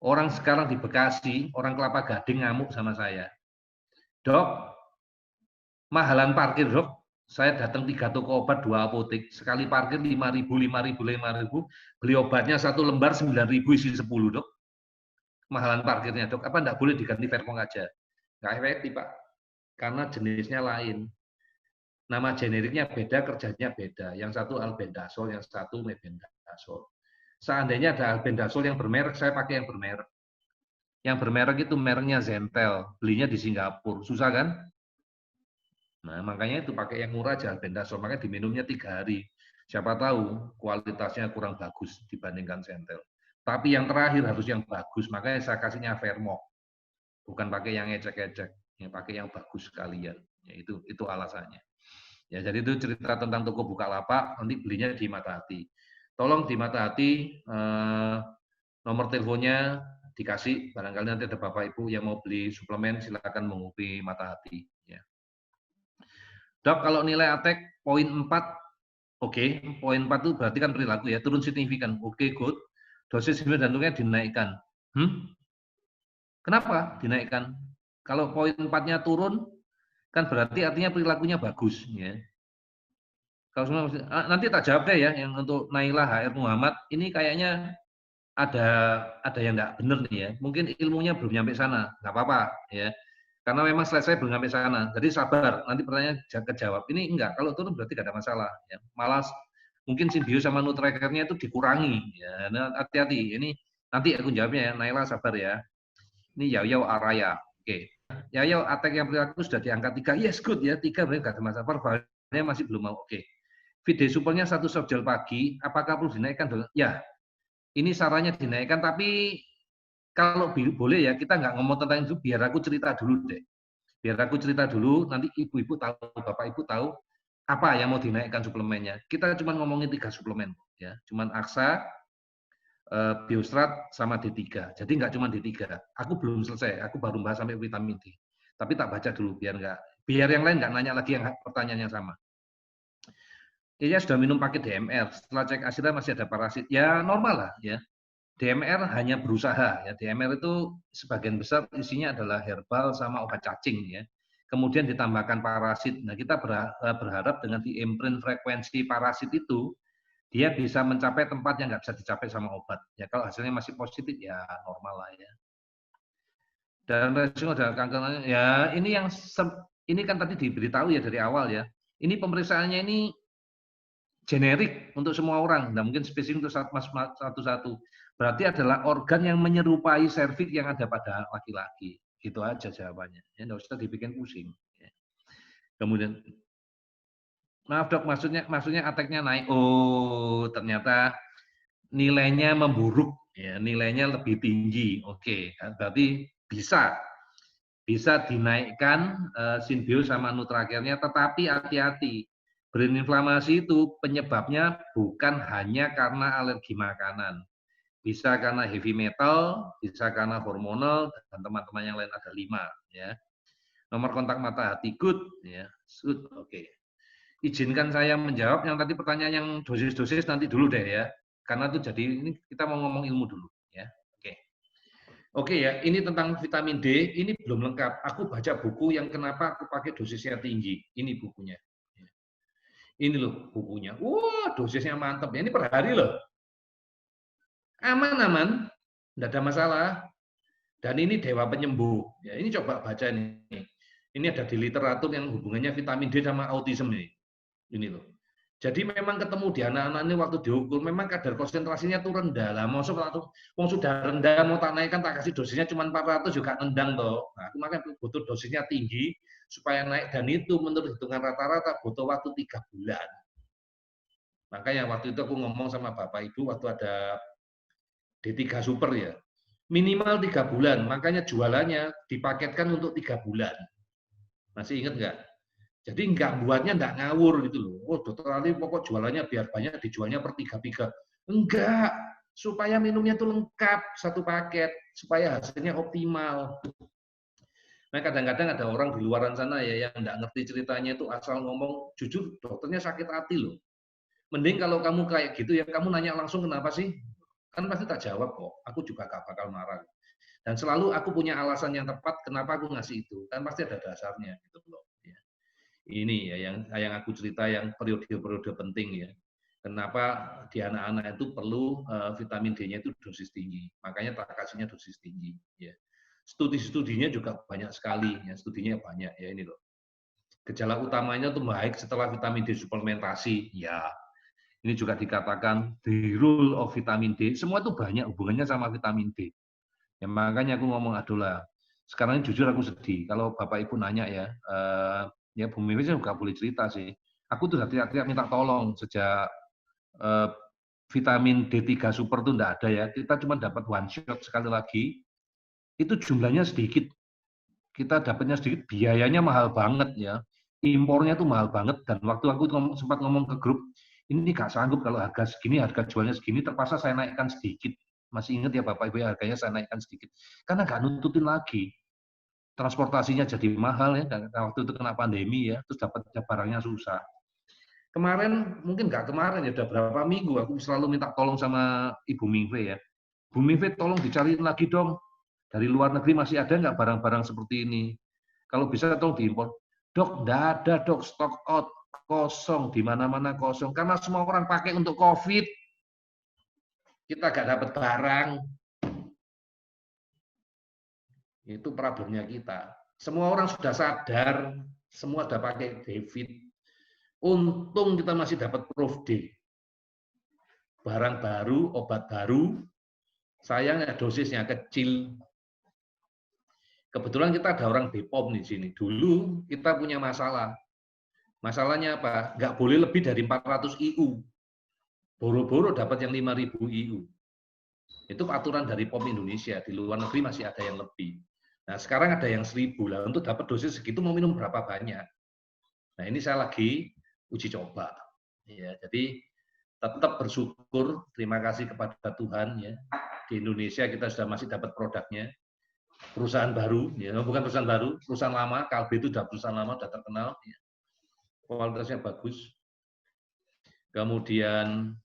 Orang sekarang di Bekasi, orang Kelapa Gading ngamuk sama saya. Dok, mahalan parkir dok. Saya datang 3 toko obat, 2 apotek. Sekali parkir 5.000, 5.000, 5.000. Beli obatnya 1 lembar 9.000 isi 10 dok. Mahalan parkirnya dok. Apa enggak boleh diganti Verpong aja? Nggak efektif Pak. Karena jenisnya lain. Nama generiknya beda, kerjanya beda. Yang satu albendazol, yang satu mebendazol. Seandainya ada albendazol yang bermerek, saya pakai yang bermerek. Yang bermerek itu mereknya Zentel, belinya di Singapura. Susah kan? Nah, makanya itu pakai yang murah aja albendazol, makanya diminumnya 3 hari. Siapa tahu kualitasnya kurang bagus dibandingkan Zentel. Tapi yang terakhir harus yang bagus, makanya saya kasihnya Vermox. Bukan pakai yang ecek-ecek, yang pakai yang bagus sekalian. Ya, itu alasannya. Ya, jadi itu cerita tentang toko Bukalapak, nanti belinya di Matahati. Tolong di Matahati, nomor teleponnya dikasih, barangkali nanti ada Bapak Ibu yang mau beli suplemen, silakan menghubungi Matahati. Ya. Dok, kalau nilai ATEK poin 4, oke, poin 4 itu berarti kan perilaku ya, turun signifikan, oke, good. Dosis jantungnya dinaikkan. Kenapa dinaikkan? Kalau poin 4-nya turun, kan berarti artinya perilakunya bagus. Ya. Kalau semua nanti tak jawab deh ya, yang untuk Naila HR Muhammad ini kayaknya ada yang nggak benar nih ya. Mungkin ilmunya belum nyampe sana, nggak apa-apa ya. Karena memang selesai belum nyampe sana. Jadi sabar, nanti pertanyaan kejawab. Ini enggak, kalau turun berarti nggak ada masalah. Ya. Malah mungkin Symbio sama Nutracare-nya itu dikurangi. Ya. Nah, hati-hati. Ini nanti aku jawabnya ya. Naila sabar ya. Ini Yao Araya. Oke. Yao attack yang perilaku sudah diangkat 3. Yes, good ya. 3 berarti nggak ada masalah. Perbannya masih belum mau. Oke. Feed supelnya 1 shot gel pagi, apakah perlu dinaikkan? Ya, ini sarannya dinaikkan, tapi kalau boleh ya, kita nggak ngomong tentang itu, biar aku cerita dulu deh. Biar aku cerita dulu, nanti ibu-ibu tahu, bapak ibu tahu, apa yang mau dinaikkan suplemennya. Kita cuma ngomongin 3 suplemen. Ya, cuman Aksa, Biostrat, sama D3. Jadi nggak cuma D3. Aku belum selesai, aku baru bahas sampai vitamin D. Tapi tak baca dulu, biar yang lain nggak nanya lagi yang pertanyaan yang sama. Dia sudah minum pakai DMR, setelah cek asidnya masih ada parasit, ya normal lah ya. DMR hanya berusaha ya. DMR itu sebagian besar isinya adalah herbal sama obat cacing ya. Kemudian ditambahkan parasit. Nah, kita berharap dengan diimprint frekuensi parasit itu dia bisa mencapai tempat yang nggak bisa dicapai sama obat. Ya kalau hasilnya masih positif ya normal lah ya. Dan resiko dari kanker ya ini kan tadi diberitahu ya dari awal ya. Ini pemeriksaannya ini generik untuk semua orang, nah mungkin spesifik untuk satu-satu. Berarti adalah organ yang menyerupai serviks yang ada pada laki-laki. Itu aja jawabannya. Ya, nggak usah dibikin pusing. Ya. Kemudian, maaf dok, maksudnya ateknya naik. Oh, ternyata nilainya memburuk. Ya, nilainya lebih tinggi. Oke, berarti bisa dinaikkan Synbio sama Nutracare-nya, tetapi hati-hati. Brain inflamasi itu penyebabnya bukan hanya karena alergi makanan. Bisa karena heavy metal, bisa karena hormonal, dan teman-teman yang lain ada 5. Ya. Nomor kontak mata hati, good. Ya. Good. Oke. Izinkan saya menjawab yang tadi pertanyaan yang dosis-dosis nanti dulu deh ya. Karena itu jadi ini kita mau ngomong ilmu dulu. Ya. Oke. Oke ya, ini tentang vitamin D, ini belum lengkap. Aku baca buku yang kenapa aku pakai dosisnya tinggi. Ini bukunya. Ini loh bukunya. Wah, dosisnya mantap. Ini per hari loh. Aman-aman, tidak ada masalah. Dan ini dewa penyembuh. Ya, ini coba baca ini. Ini ada di literatur yang hubungannya vitamin D sama autism ini. Ini loh. Jadi memang ketemu di anak-anak ini waktu diukur, memang kadar konsentrasinya tuh rendah lah. Mau sudah rendah, mau tak naikkan, tak kasih dosisnya cuma 400 juga nendang toh. Nah, itu makanya butuh dosisnya tinggi supaya naik, dan itu menurut hitungan rata-rata butuh waktu 3 bulan. Makanya waktu itu aku ngomong sama Bapak Ibu waktu ada D3 Super ya, minimal 3 bulan, makanya jualannya dipaketkan untuk 3 bulan. Masih ingat nggak? Jadi nggak buatnya nggak ngawur gitu loh. Oh, dokter Ali pokok jualannya biar banyak, dijualnya per 3. Enggak, supaya minumnya itu lengkap satu paket, supaya hasilnya optimal. Nah, kadang-kadang ada orang di luaran sana ya yang nggak ngerti ceritanya itu asal ngomong, jujur dokternya sakit hati loh. Mending kalau kamu kayak gitu ya kamu nanya langsung kenapa sih? Kan pasti tak jawab kok. Aku juga gak bakal marah. Dan selalu aku punya alasan yang tepat kenapa aku ngasih itu. Kan pasti ada dasarnya gitu loh. Ya. Ini ya yang aku cerita yang periode-periode penting ya. Kenapa di anak-anak itu perlu vitamin D-nya itu dosis tinggi. Makanya tak kasihnya dosis tinggi. Ya. Studi-studinya juga banyak sekali. Ya. Studinya banyak ya ini loh. Gejala utamanya itu baik setelah vitamin D suplementasi. Ya, ini juga dikatakan the role of vitamin D. Semua itu banyak hubungannya sama vitamin D. Ya, makanya aku ngomong adulah. Sekarang jujur aku sedih. Kalau Bapak Ibu nanya ya Bu Mimi juga boleh cerita sih. Aku tuh teriak-teriak minta tolong sejak vitamin D3 super itu enggak ada ya. Kita cuma dapat one shot sekali lagi. Itu jumlahnya sedikit. Kita dapatnya sedikit, biayanya mahal banget ya. Impornya tuh mahal banget dan waktu aku sempat ngomong ke grup, ini nggak sanggup kalau harga segini, harga jualnya segini, terpaksa saya naikkan sedikit. Masih ingat ya Bapak Ibu, harganya saya naikkan sedikit. Karena nggak nutupin lagi. Transportasinya jadi mahal ya, dan waktu itu kena pandemi ya, terus dapat barangnya susah. Kemarin, mungkin nggak kemarin ya, udah berapa minggu aku selalu minta tolong sama Ibu Mingve ya. Bu Mingve tolong dicariin lagi dong, dari luar negeri masih ada nggak barang-barang seperti ini? Kalau bisa tolong diimpor. Dok, nggak ada dok, stock out, kosong, di mana-mana kosong. Karena semua orang pakai untuk COVID, kita nggak dapat barang. Itu problemnya kita. Semua orang sudah sadar, semua sudah pakai debit. Untung kita masih dapat Prof D. Barang baru, obat baru, sayangnya dosisnya kecil. Kebetulan kita ada orang BPOM di sini. Dulu kita punya masalah. Masalahnya apa? Nggak boleh lebih dari 400 IU. Boro-boro dapat yang 5.000 IU. Itu aturan dari POM Indonesia. Di luar negeri masih ada yang lebih. Nah, sekarang ada yang 1.000 lah. Untuk dapat dosis segitu mau minum berapa banyak? Nah, ini saya lagi uji coba. Ya, jadi tetap bersyukur, terima kasih kepada Tuhan ya. Di Indonesia kita sudah masih dapat produknya. Perusahaan baru, ya bukan perusahaan baru, perusahaan lama. Kalbe itu sudah perusahaan lama, sudah terkenal. Ya. Kualitasnya bagus. Kemudian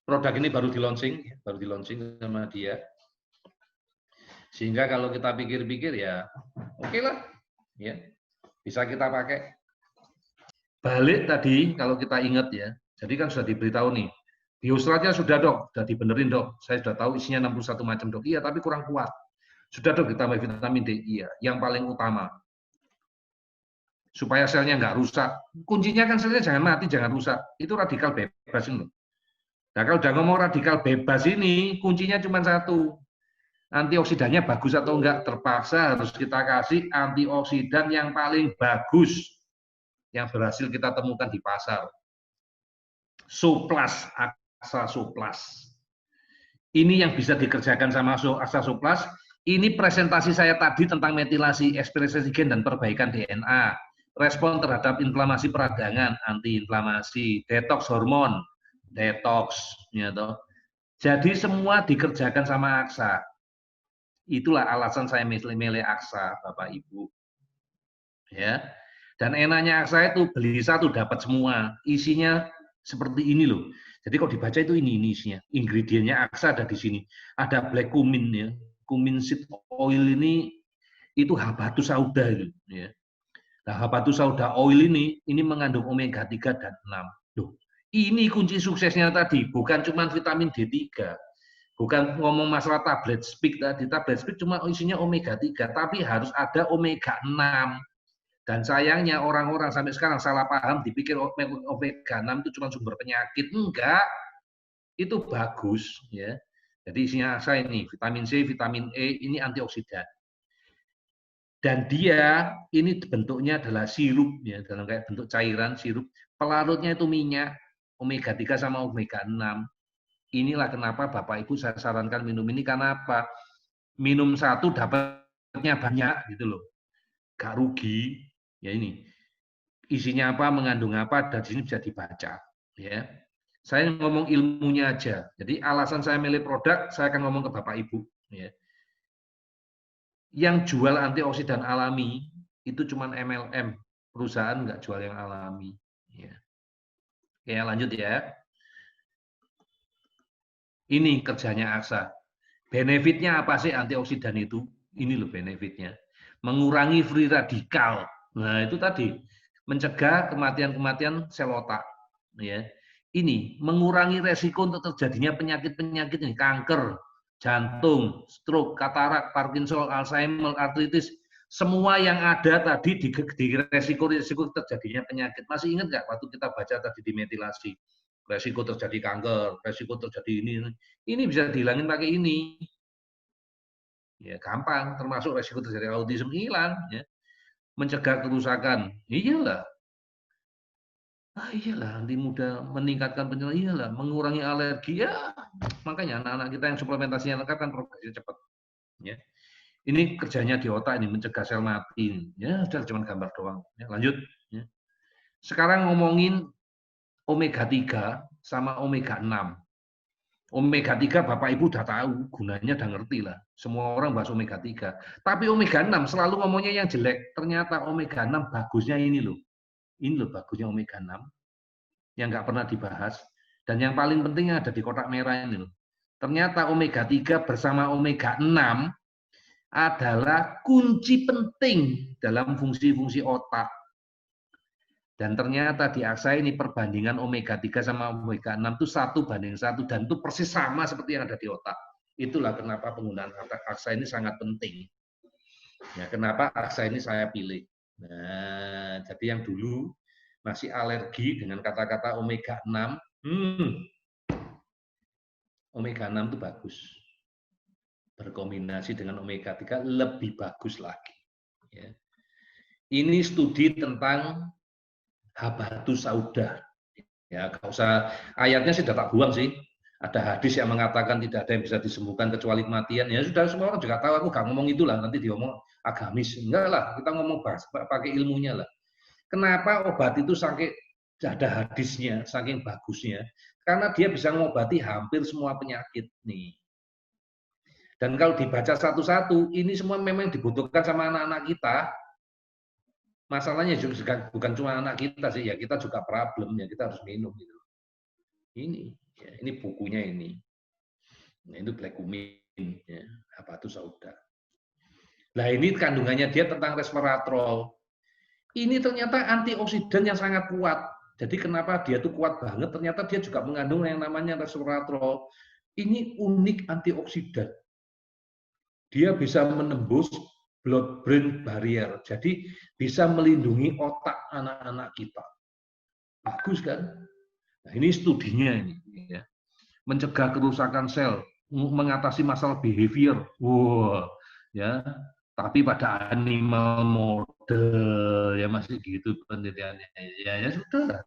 produk ini baru di launching sama dia. Sehingga kalau kita pikir-pikir ya oke lah, ya bisa kita pakai. Balik tadi kalau kita ingat ya, jadi kan sudah diberitahu nih, bioseratnya sudah dok, sudah dibenerin dok, saya sudah tahu isinya 61 macam dok, iya tapi kurang kuat. Sudah dok ditambah vitamin D, iya. Yang paling utama, supaya selnya nggak rusak. Kuncinya kan selnya jangan mati, jangan rusak. Itu radikal bebas ini. Nah kalau udah ngomong radikal bebas ini, kuncinya cuma satu. Antioksidannya bagus atau enggak, terpaksa harus kita kasih antioksidan yang paling bagus yang berhasil kita temukan di pasar. Suplas, Axa Suplas. Ini yang bisa dikerjakan sama Axa Suplas. Ini presentasi saya tadi tentang metilasi, ekspresi gen dan perbaikan DNA. Respon terhadap inflamasi peradangan, antiinflamasi, detox hormon, detox. Ya toh. Jadi semua dikerjakan sama Axa. Itulah alasan saya milih Aksa, Bapak Ibu. Ya. Dan enaknya Aksa itu beli satu dapat semua. Isinya seperti ini loh. Jadi kalau dibaca itu ini isinya. Ingredientnya Aksa ada di sini. Ada black cumin ya. Cumin seed oil ini itu habatus sauda itu ya. Nah, habatus sauda oil ini mengandung omega 3 dan 6. Loh, ini kunci suksesnya tadi, bukan cuma vitamin D3. Bukan ngomong masalah tablet speak tadi, tablet speak cuma isinya omega 3, tapi harus ada omega 6. Dan sayangnya orang-orang sampai sekarang salah paham, dipikir omega 6 itu cuma sumber penyakit. Enggak, itu bagus ya. Jadi isinya saya ini vitamin C, vitamin E, ini antioksidan. Dan dia ini bentuknya adalah sirup ya, dalam kayak bentuk cairan sirup. Pelarutnya itu minyak, omega 3 sama omega 6. Inilah kenapa Bapak Ibu saya sarankan minum ini, karena apa? Minum satu dapatnya banyak gitu loh. Gak rugi. Ya ini. Isinya apa, mengandung apa, dan di sini bisa dibaca. Ya. Saya ngomong ilmunya aja. Jadi alasan saya milih produk, saya akan ngomong ke Bapak Ibu. Ya. Yang jual antioksidan alami itu cuma MLM. Perusahaan nggak jual yang alami. Ya. Oke, lanjut ya. Ini kerjanya AXA. Benefitnya apa sih antioksidan itu? Ini loh benefitnya. Mengurangi free radikal. Nah, itu tadi mencegah kematian-kematian sel otak. Ya. Ini mengurangi resiko untuk terjadinya penyakit-penyakit ini, kanker, jantung, stroke, katarak, Parkinson, Alzheimer, artritis, semua yang ada tadi di resiko-resiko terjadinya penyakit. Masih ingat nggak waktu kita baca tadi di metilasi? Resiko terjadi kanker, resiko terjadi ini. Ini bisa dihilangin pakai ini. Ya gampang, termasuk resiko terjadi autisme hilang. Ya. Mencegah kerusakan, iyalah. Iyalah, nanti mudah meningkatkan pencernaan, iyalah, mengurangi alergi, ya. Makanya anak-anak kita yang suplementasinya lengkap kan progresnya cepat. Ya. Ini kerjanya di otak ini, mencegah sel mati. Ya, sudah cuma gambar doang. Ya, lanjut. Ya. Sekarang ngomongin omega 3 sama omega 6. Omega 3 Bapak Ibu udah tahu, gunanya udah ngerti lah. Semua orang bahas omega 3. Tapi omega 6 selalu ngomongnya yang jelek. Ternyata omega 6 bagusnya ini loh. Ini loh bagusnya omega 6 yang nggak pernah dibahas. Dan yang paling penting ada di kotak merah ini loh. Ternyata omega 3 bersama omega 6 adalah kunci penting dalam fungsi-fungsi otak. Dan ternyata di AXA ini perbandingan omega 3 sama omega 6 itu 1:1 dan itu persis sama seperti yang ada di otak. Itulah kenapa penggunaan AXA ini sangat penting. Ya, kenapa AXA ini saya pilih. Nah, jadi yang dulu masih alergi dengan kata-kata omega 6, omega 6 itu bagus. Berkombinasi dengan omega 3 lebih bagus lagi. Ya. Ini studi tentang habatus sauda. Ya, nggak usah, ayatnya sih tak buang sih. Ada hadis yang mengatakan tidak ada yang bisa disembuhkan kecuali kematian. Ya sudah, semua orang juga tahu, aku nggak ngomong itulah, nanti diomong agamis. Enggak lah, kita ngomong bahas, pakai ilmunya lah. Kenapa obat itu saking ada hadisnya, saking bagusnya? Karena dia bisa mengobati hampir semua penyakit nih. Dan kalau dibaca satu-satu, ini semua memang dibutuhkan sama anak-anak kita. Masalahnya juga bukan cuma anak kita sih, ya kita juga problem, ya kita harus minum gitu. Ini, ya, ini bukunya ini. Nah, itu black cumin, ya, habatus sauda. Nah, ini kandungannya dia tentang resveratrol. Ini ternyata antioksidan yang sangat kuat. Jadi kenapa dia tuh kuat banget? Ternyata dia juga mengandung yang namanya resveratrol. Ini unik antioksidan. Dia bisa menembus blood-brain barrier. Jadi bisa melindungi otak anak-anak kita. Bagus kan? Nah, ini studinya ini. Ya. Mencegah kerusakan sel, mengatasi masalah behavior. Wow, ya. Tapi pada animal model ya masih gitu penelitiannya. Ya sudah.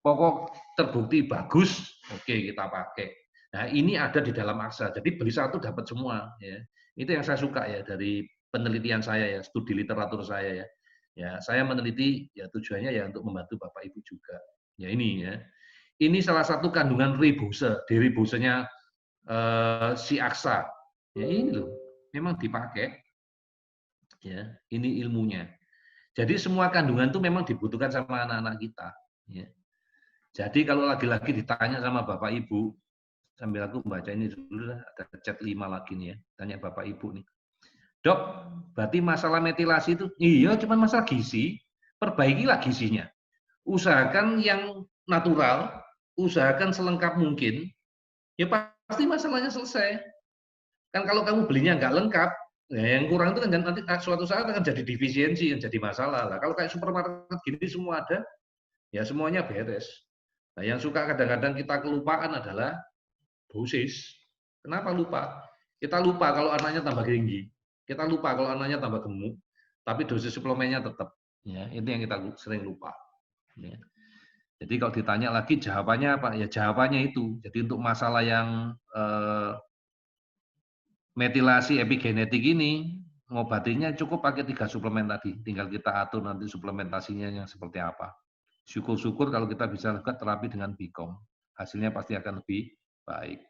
Pokok terbukti bagus, oke kita pakai. Nah, ini ada di dalam AXA. Jadi beli satu dapat semua ya. Itu yang saya suka ya dari penelitian saya ya, studi literatur saya ya. Ya, saya meneliti ya tujuannya ya untuk membantu Bapak Ibu juga. Ya ini ya. Ini salah satu kandungan ribose, di ribosenya si AXA. Ya ini loh, memang dipakai. Ya, ini ilmunya. Jadi semua kandungan itu memang dibutuhkan sama anak-anak kita. Ya. Jadi kalau lagi-lagi ditanya sama Bapak Ibu, sambil aku baca ini dulu, ada chat 5 lagi nih ya, tanya Bapak Ibu nih. Dok, berarti masalah metilasi itu, iya cuma masalah gizi, perbaikilah gizinya. Usahakan yang natural, usahakan selengkap mungkin, ya pasti masalahnya selesai. Kan kalau kamu belinya nggak lengkap, ya yang kurang itu kan nanti suatu saat akan jadi defisiensi, yang jadi masalah. Lah, kalau kayak supermarket gini semua ada, ya semuanya beres. Nah, yang suka kadang-kadang kita kelupaan adalah dosis. Kenapa lupa? Kita lupa kalau anaknya tambah tinggi. Kita lupa kalau anaknya tambah gemuk. Tapi dosis suplemennya tetap. Ya, itu yang kita sering lupa. Ya. Jadi kalau ditanya lagi jawabannya apa? Ya jawabannya itu. Jadi untuk masalah yang metilasi epigenetik ini, ngobatinya cukup pakai 3 suplemen tadi. Tinggal kita atur nanti suplementasinya yang seperti apa. Syukur-syukur kalau kita bisa lakukan terapi dengan BICOM. Hasilnya pasti akan lebih baik.